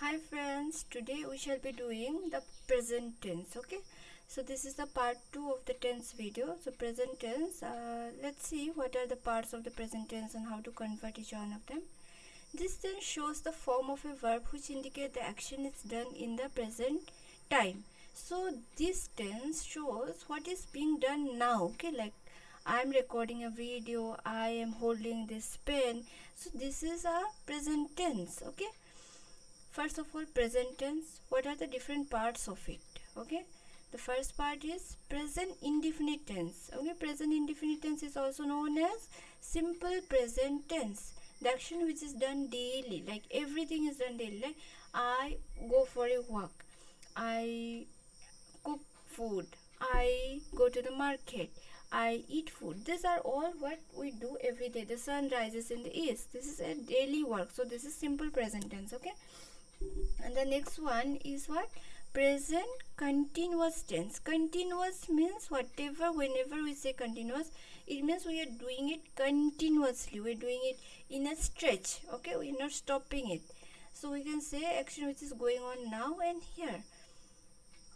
Hi friends, today we shall be doing the present tense. Okay, so this is the part 2 of the tense video. So present tense, let's see what are the parts of the present tense and how to convert each one of them. This tense shows the form of a verb which indicate the action is done in the present time. So this tense shows what is being done now. Okay, like I am recording a video, I am holding this pen. So this is a present tense. Okay, first of all, present tense. What are the different parts of it? Okay, the first part is present indefinite tense. Okay, present indefinite tense is also known as simple present tense. The action which is done daily, like everything is done daily. Like I go for a walk, I cook food, I go to the market, I eat food. These are all what we do every day. The sun rises in the east. This is a daily work. So this is simple present tense. Okay, and the next one is what? Present continuous tense. Continuous means whatever, whenever we say continuous, it means we are doing it continuously. We're doing it in a stretch. Okay, we're not stopping it. So we can say action which is going on now and here.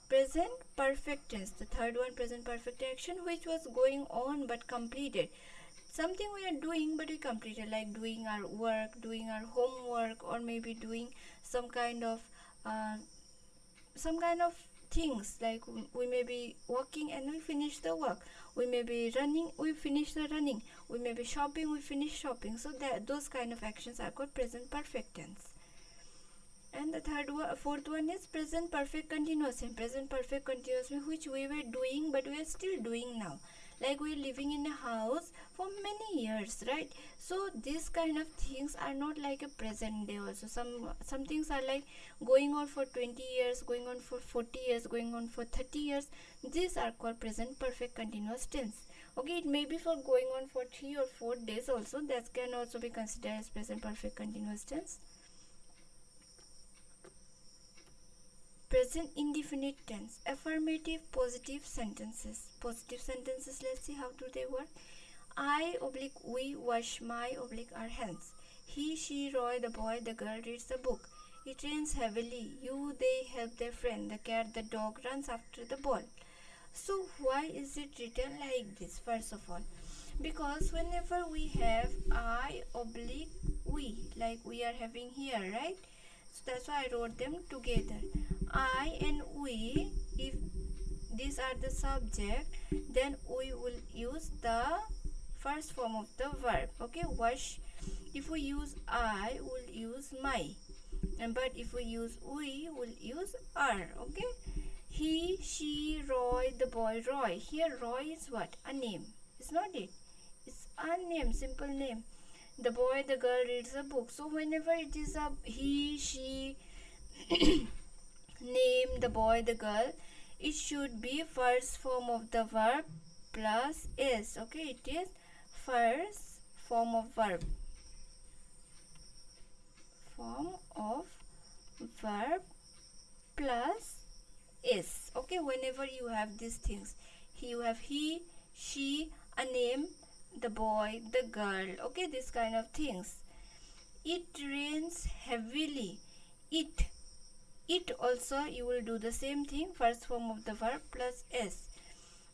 Present perfect tense. The third one, present perfect action which was going on but completed. Something we are doing but we completed, like doing our work, doing our homework, or maybe doing some kind of uh, some kind of things, like we may be walking and we finish the work, we may be running, we finish the running, we may be shopping, we finish shopping. So that those kind of actions are called present perfect tense. And the fourth one is present perfect continuous. In present perfect continuous, which we were doing but we are still doing now. Like we are living in a house for many years, right? So these kind of things are not like a present day also. Some things are like going on for 20 years, going on for 40 years, going on for 30 years. These are called present perfect continuous tense. Okay, it may be for going on for 3 or 4 days also. That can also be considered as present perfect continuous tense. Present indefinite tense. Affirmative positive sentences. Positive sentences, let's see how do they work. I oblique we wash my oblique our hands. He, she, Roy, the boy, the girl reads the book. It rains heavily. You, they help their friend. The cat, the dog runs after the ball. So why is it written like this? First of all, because whenever we have I oblique we, like we are having here, right? So that's why I wrote them together. I and we, if these are the subject, then we will use the first form of the verb. Okay, wash. If we use I, we'll use my, and but if we use we, will use are. Okay, he, she, Roy, the boy, Roy. Here Roy is what? A name. It's not it. It's a name, simple name. The boy, the girl reads a book. So whenever it is a he, she, name, the boy, the girl, it should be first form of the verb plus is. Okay, it is first form of verb. Form of verb plus is. Okay, whenever you have these things, you have he, she, a name, the boy, the girl. Okay, this kind of things. It rains heavily. It also you will do the same thing, first form of the verb plus s.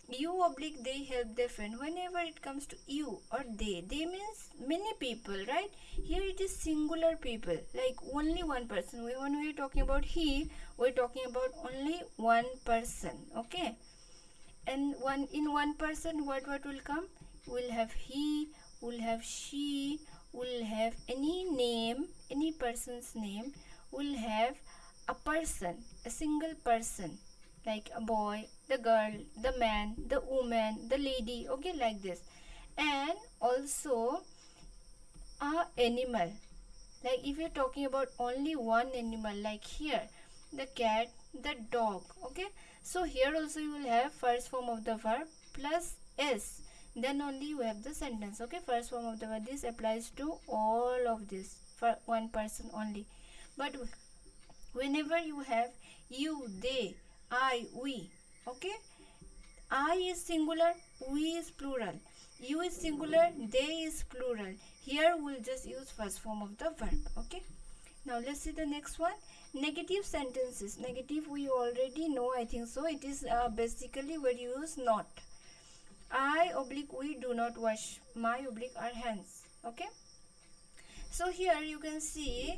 You oblique they help their friend. Whenever it comes to you or they means many people, right? Here it is singular people, like only one person. When we are talking about he, we're talking about only one person. Okay, and one person, what will come? We'll have he, we'll have she, we'll have any name, any person's name. We'll have a person, a single person, like a boy, the girl, the man, the woman, the lady. Okay, like this. And also a animal, like if you're talking about only one animal, like here the cat, the dog. Okay, so here also you will have first form of the verb plus s, then only you have the sentence. Okay, first form of the verb, this applies to all of this for one person only. But whenever you have you, they, I, we, okay, I is singular, we is plural, you is singular, they is plural. Here we'll just use first form of the verb. Okay, Now let's see the next one. Negative sentences. Negative we already know, I think so. It is basically where you use not. I oblique we do not wash my oblique our hands. Okay. So here you can see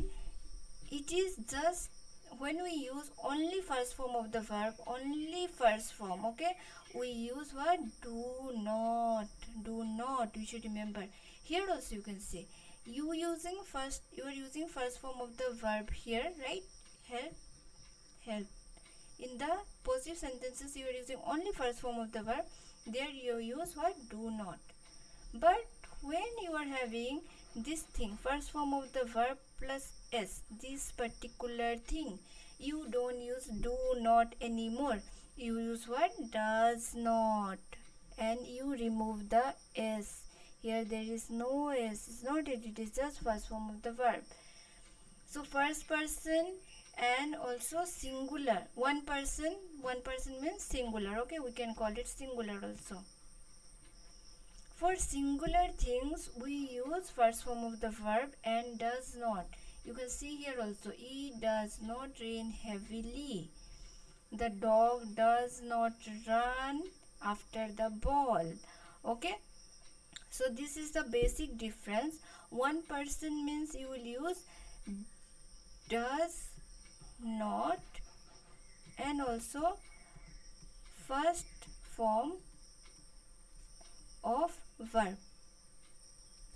it is just when we use only first form of the verb, only first form. Okay. We use what? Do not. Do not. You should remember. Here also you can see you are using first form of the verb here, right? Help, help. In the positive sentences you are using only first form of the verb. There you use what? Do not. But when you are having this thing, first form of the verb plus s, this particular thing, you don't use do not anymore. You use what? Does not. And you remove the s. Here there is no s. It's not it. It is just first form of the verb. So first person and also singular. One person means singular. Okay, we can call it singular also. For singular things, we use first form of the verb and does not. You can see here also, it does not rain heavily. The dog does not run after the ball. Okay. So this is the basic difference. One person means you will use does not and also first form of verb.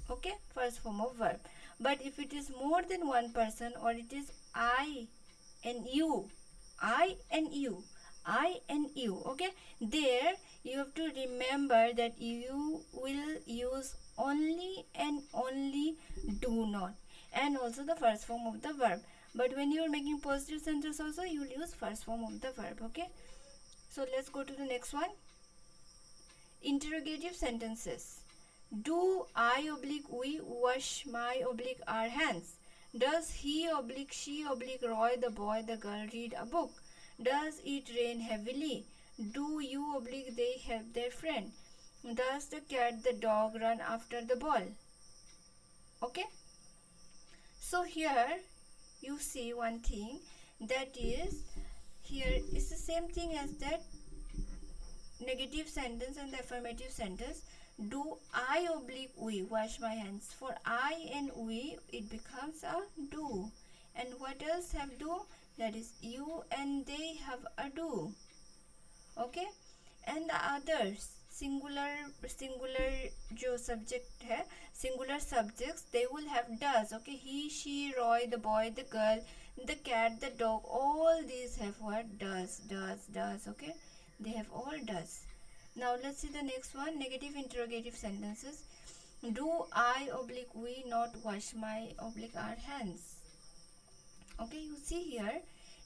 Okay, first form of verb. But if it is more than one person, or it is I and you, okay, there you have to remember that you will use only and only do not, and also the first form of the verb. But when you are making positive sentence also, you will use first form of the verb. Okay, so let's go to the next one. Interrogative sentences. Do I oblique we wash my oblique our hands? Does he oblique she oblique Roy the boy the girl read a book? Does it rain heavily? Do you oblique they help their friend? Does the cat the dog run after the ball? Okay. So here you see one thing, that is here is the same thing as that negative sentence and the affirmative sentence. Do I oblique we wash my hands? For I and we it becomes a do. And what else have do? That is you and they have a do. Okay. And the others singular जो subject है, singular subjects, they will have does. Okay. He, she, Roy, the boy, the girl, the cat, the dog, all these have what? Does. Okay. They have all does. Now let's see the next one. Negative interrogative sentences. Do I oblique we not wash my oblique our hands? Okay, you see here.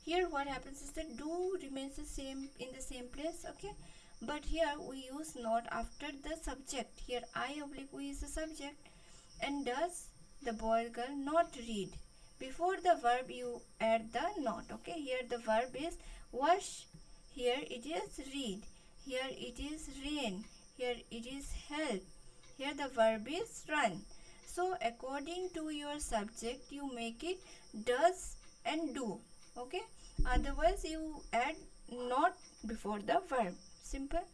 Here what happens is that do remains the same in the same place. Okay, but here we use not after the subject. Here I oblique we is the subject, and does the boy girl not read. Before the verb you add the not. Okay, here the verb is wash. Here it is read. Here it is rain. Here it is help. Here the verb is run. So according to your subject you make it does and do. Okay. Otherwise you add not before the verb. Simple.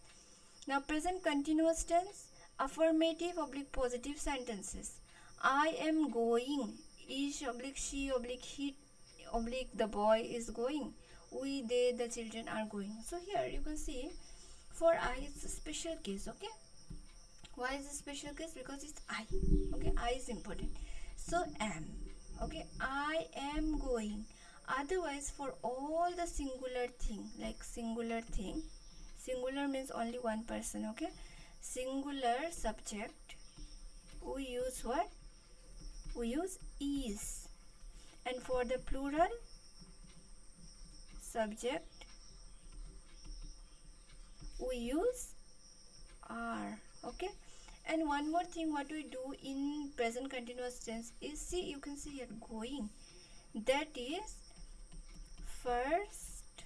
Now present continuous tense. Affirmative oblique positive sentences. I am going. Is oblique she oblique he oblique the boy is going. We, they, the children are going. So here you can see for I it's a special case. Okay. Why is it special case? Because it's I. Okay. I is important. So am. Okay. I am going. Otherwise for all the singular thing, like singular thing, singular means only one person. Okay. Singular subject, we use what? We use is. And for the plural subject, we use are. Okay. And one more thing what we do in present continuous tense is, see, you can see here going, that is first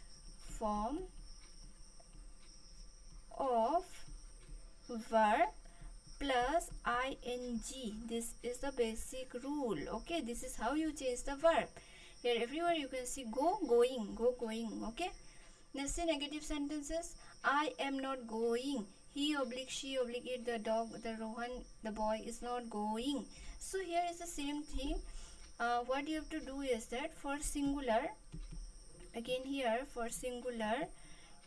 form of verb plus ing. This is the basic rule. Okay, this is how you change the verb. Here everywhere you can see go, going, go, going. Okay. Let's see negative sentences. I am not going. He oblique she oblique it, the dog, the Rohan, the boy is not going. So here is the same thing. What you have to do is that for singular, again here for singular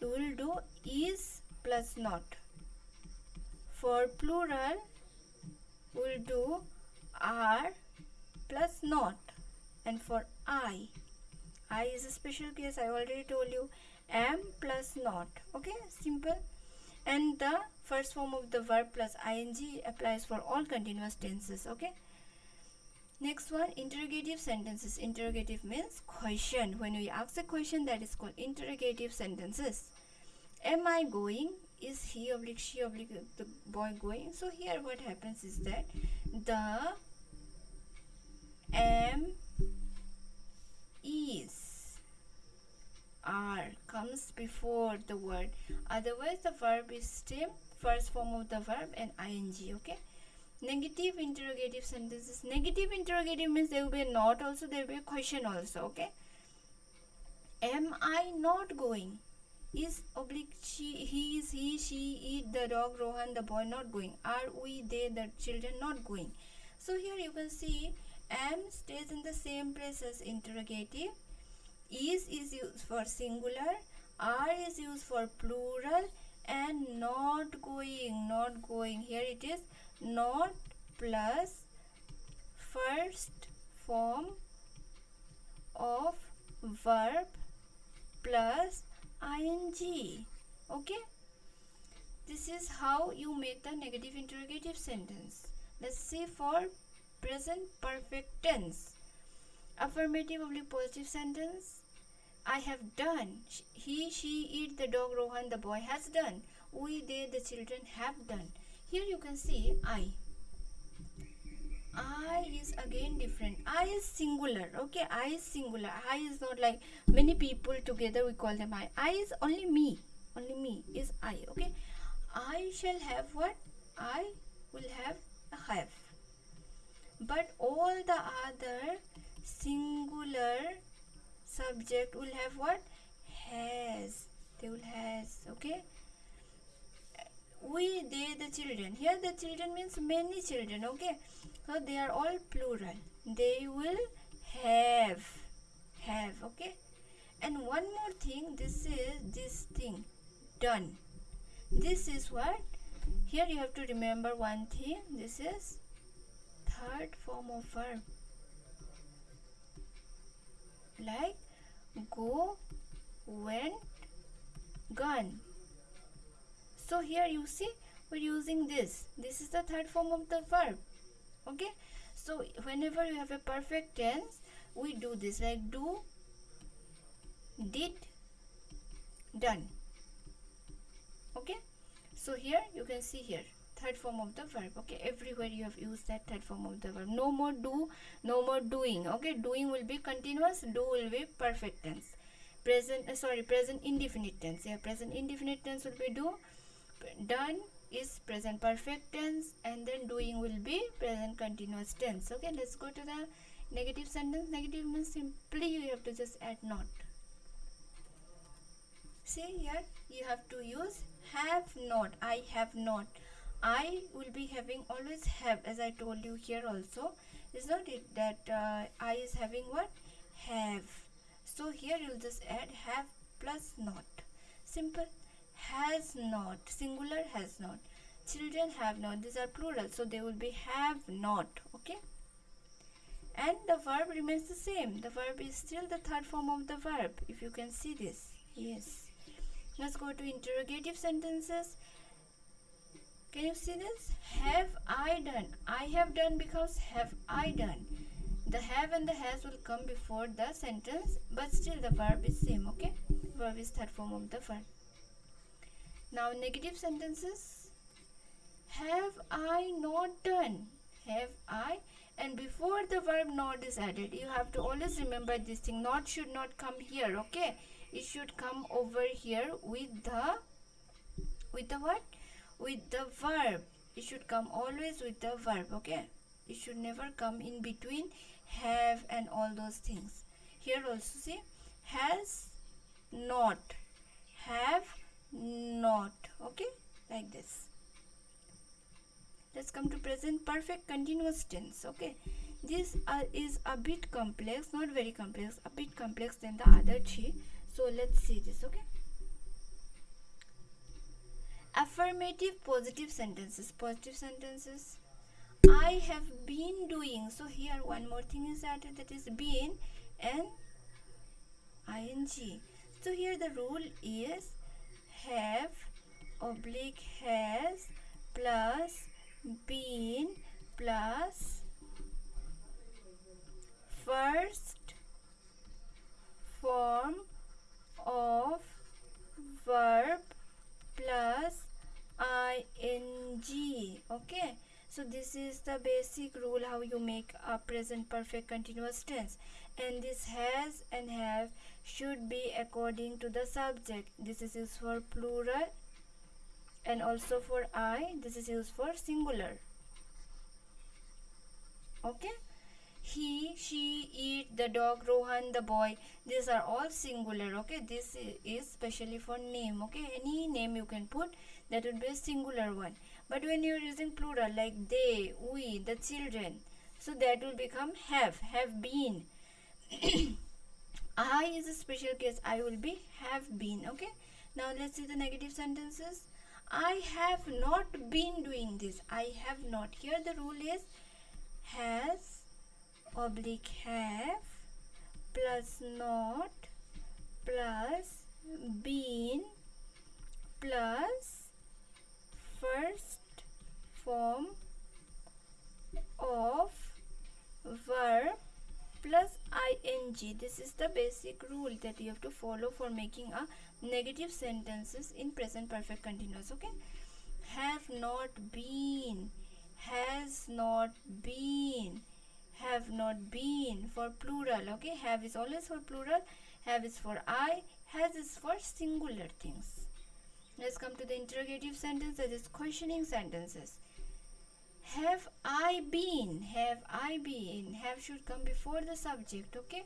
you will do is plus not. For plural we will do are plus not. And for I is a special case. I already told you, am plus not. Okay, simple. And the first form of the verb plus ing applies for all continuous tenses. Okay. Next one, interrogative sentences. Interrogative means question. When we ask a question, that is called interrogative sentences. Am I going? Is he oblique she oblique the boy going? So here what happens is that the am, is, are comes before the word. Otherwise the verb is still first form of the verb and ing. Okay. Negative interrogative sentences. Negative interrogative means there will be a not also, there will be a question also. Okay. Am I not going? Is oblique she, he is, he, she, it, the dog, Rohan, the boy not going. Are we, they, the children not going. So here you can see am stays in the same place as interrogative. Is used for singular. Are is used for plural. And not going, not going. Here it is not plus first form of verb plus ing. Okay, this is how you make the negative interrogative sentence. Let's see for present perfect tense. Affirmative oblique positive sentence. I have done. He, she, it, the dog, Rohan, the boy has done. We, they, the children have done. Here you can see I is again different. I is singular. Okay, I is singular. I is not like many people together we call them I. I is only me. Only me is I. Okay, I shall have what? I will have a have. But all the other singular subject will have what? Has. They will has. Okay. We, they, the children. Here the children means many children. Okay. So they are all plural. They will have. Have. Okay. And one more thing. This is this thing. Done. This is what? Here you have to remember one thing. This is third form of verb. Like go, went, gone. So here you see we're using this. This is the third form of the verb. Okay. So whenever you have a perfect tense, we do this like do, did, done. Okay. So here you can see here third form of the verb. Okay. Everywhere you have used that third form of the verb. No more do, no more doing. Okay. Doing will be continuous. Do will be perfect tense. Present indefinite tense. Yeah, present indefinite tense will be do. Done is present perfect tense, and then doing will be present continuous tense. Okay, let's go to the negative sentence. Negative means simply you have to just add not. See here you have to use have not. I have not. I will be having always have, as I told you here also. Is not it that I is having what? Have. So here you'll just add have plus not. Simple. Has not. Singular has not. Children have not. These are plural. So they will be have not. Okay. And the verb remains the same. The verb is still the third form of the verb. If you can see this. Yes. Let's go to interrogative sentences. Can you see this? Have I done? I have done because have I done. The have and the has will come before the sentence, but still the verb is same. Okay. Verb is third form of the verb. Now negative sentences. Have I not done? Have I? And before the verb not is added, you have to always remember this thing. Not should not come here. Okay. It should come over here with the what? With the verb. It should come always with the verb. Okay. It should never come in between have and all those things. Here also see, has not, have not. Okay, like this. Let's come to present perfect continuous tense. Okay, this is a bit complex, not very complex, a bit complex than the other three. So let's see this. Okay, affirmative positive sentences. Positive sentences. I have been doing. So here one more thing is added, that is been and ing. So here the rule is have oblique has plus been plus first form of verb plus ing. Okay, so this is the basic rule how you make a present perfect continuous tense. And this has and have should be according to the subject. This is used for plural, and also for I this is used for singular. Okay, he, she, it, the dog, Rohan, the boy, these are all singular. Okay, this is specially for name. Okay, any name you can put, that would be a singular one. But when you are using plural like they, we, the children, so that will become have been. I is a special case, I will be have been. Okay, now let's see the negative sentences. I have not been doing this. I have not. Here the rule is has oblique have plus not plus been plus first form of verb plus ing. This is the basic rule that you have to follow for making a negative sentences in present perfect continuous. Okay, have not been, has not been, have not been for plural. Okay, have is always for plural, have is for I, has is for singular things. Let's come to the interrogative sentence, that is questioning sentences. Have I been, have I been, have should come before the subject. Okay,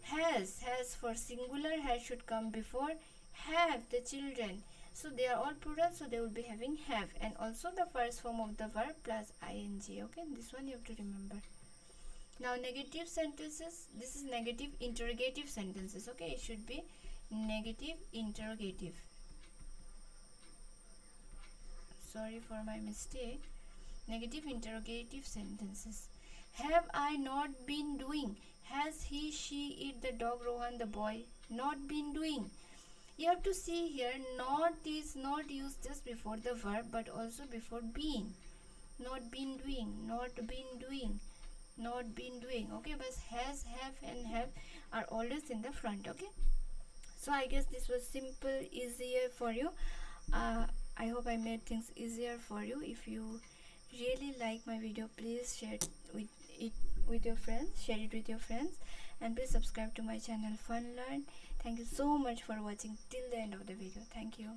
has for singular, has should come before have, the children. So they are all plural, so they will be having have, and also the first form of the verb plus ing. Okay, this one you have to remember. Now negative sentences, this is negative interrogative sentences. Okay, it should be negative interrogative. Sorry for my mistake. Negative interrogative sentences. Have I not been doing? Has he, she, it, the dog, Rohan, the boy not been doing? You have to see here, not is not used just before the verb but also before being. Not been doing, not been doing, not been doing. Okay, but has, have and have are always in the front. Okay, so I guess this was simple, easier for you. I hope I made things easier for you. If you really like my video, please share it with your friends, share it with your friends, and please subscribe to my channel Fun Learn. Thank you so much for watching till the end of the video. Thank you.